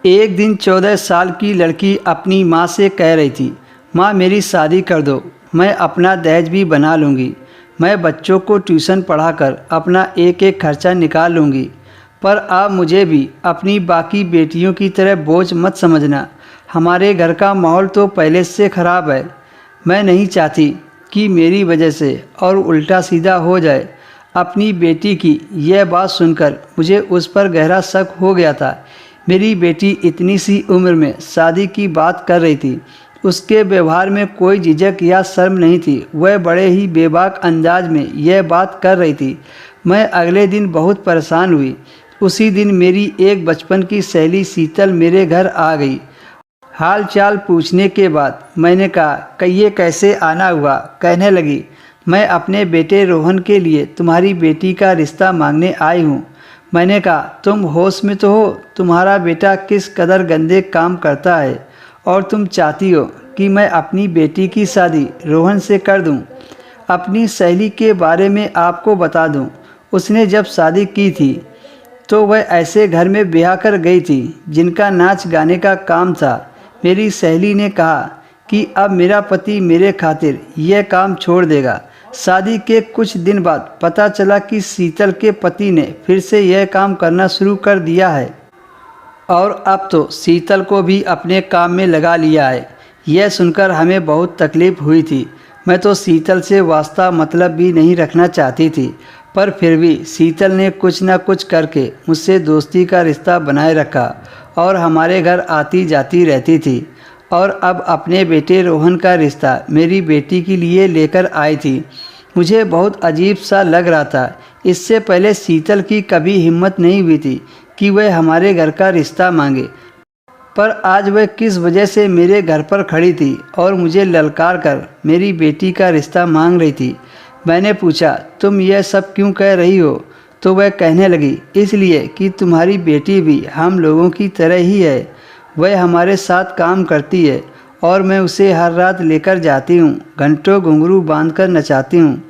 एक दिन 14 साल की लड़की अपनी माँ से कह रही थी, माँ मेरी शादी कर दो, मैं अपना दहेज भी बना लूँगी, मैं बच्चों को ट्यूशन पढ़ाकर अपना एक एक खर्चा निकाल लूँगी। पर आप मुझे भी अपनी बाकी बेटियों की तरह बोझ मत समझना। हमारे घर का माहौल तो पहले से ख़राब है। मैं नहीं चाहती कि मेरी वजह से और उल्टा सीधा हो जाए। अपनी बेटी की यह बात सुनकर मुझे उस पर गहरा शक हो गया था। मेरी बेटी इतनी सी उम्र में शादी की बात कर रही थी। उसके व्यवहार में कोई झिझक या शर्म नहीं थी। वह बड़े ही बेबाक अंदाज में यह बात कर रही थी। मैं अगले दिन बहुत परेशान हुई। उसी दिन मेरी एक बचपन की सहेली शीतल मेरे घर आ गई। हाल चाल पूछने के बाद मैंने कहा कि ये कैसे आना हुआ। कहने लगी, मैं अपने बेटे रोहन के लिए तुम्हारी बेटी का रिश्ता मांगने आई हूँ। मैंने कहा, तुम होश में तो हो? तुम्हारा बेटा किस कदर गंदे काम करता है और तुम चाहती हो कि मैं अपनी बेटी की शादी रोहन से कर दूं। अपनी सहेली के बारे में आपको बता दूं, उसने जब शादी की थी तो वह ऐसे घर में ब्याह कर गई थी जिनका नाच गाने का काम था। मेरी सहेली ने कहा कि अब मेरा पति मेरे खातिर यह काम छोड़ देगा। शादी के कुछ दिन बाद पता चला कि शीतल के पति ने फिर से यह काम करना शुरू कर दिया है और अब तो शीतल को भी अपने काम में लगा लिया है। यह सुनकर हमें बहुत तकलीफ़ हुई थी। मैं तो शीतल से वास्ता मतलब भी नहीं रखना चाहती थी, पर फिर भी शीतल ने कुछ न कुछ करके मुझसे दोस्ती का रिश्ता बनाए रखा और हमारे घर आती जाती रहती थी। और अब अपने बेटे रोहन का रिश्ता मेरी बेटी के लिए लेकर आई थी। मुझे बहुत अजीब सा लग रहा था। इससे पहले शीतल की कभी हिम्मत नहीं हुई थी कि वह हमारे घर का रिश्ता मांगे, पर आज वह किस वजह से मेरे घर पर खड़ी थी और मुझे ललकार कर मेरी बेटी का रिश्ता मांग रही थी। मैंने पूछा, तुम यह सब क्यों कह रही हो? तो वह कहने लगी, इसलिए कि तुम्हारी बेटी भी हम लोगों की तरह ही है। वह हमारे साथ काम करती है और मैं उसे हर रात लेकर जाती हूँ, घंटों घुंघरू बांधकर नचाती हूँ।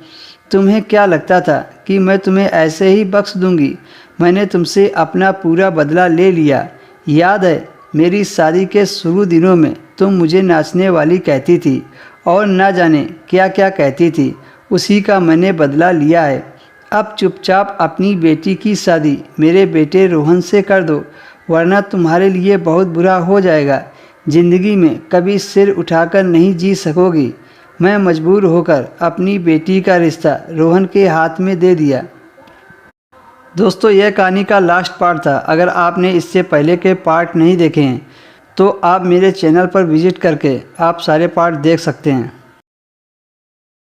तुम्हें क्या लगता था कि मैं तुम्हें ऐसे ही बख्श दूंगी? मैंने तुमसे अपना पूरा बदला ले लिया। याद है मेरी शादी के शुरू दिनों में तुम मुझे नाचने वाली कहती थी और न जाने क्या क्या कहती थी। उसी का मैंने बदला लिया है। अब चुपचाप अपनी बेटी की शादी मेरे बेटे रोहन से कर दो, वरना तुम्हारे लिए बहुत बुरा हो जाएगा। ज़िंदगी में कभी सिर उठाकर नहीं जी सकोगी। मैं मजबूर होकर अपनी बेटी का रिश्ता रोहन के हाथ में दे दिया। दोस्तों, यह कहानी का लास्ट पार्ट था। अगर आपने इससे पहले के पार्ट नहीं देखे हैं तो आप मेरे चैनल पर विज़िट करके आप सारे पार्ट देख सकते हैं।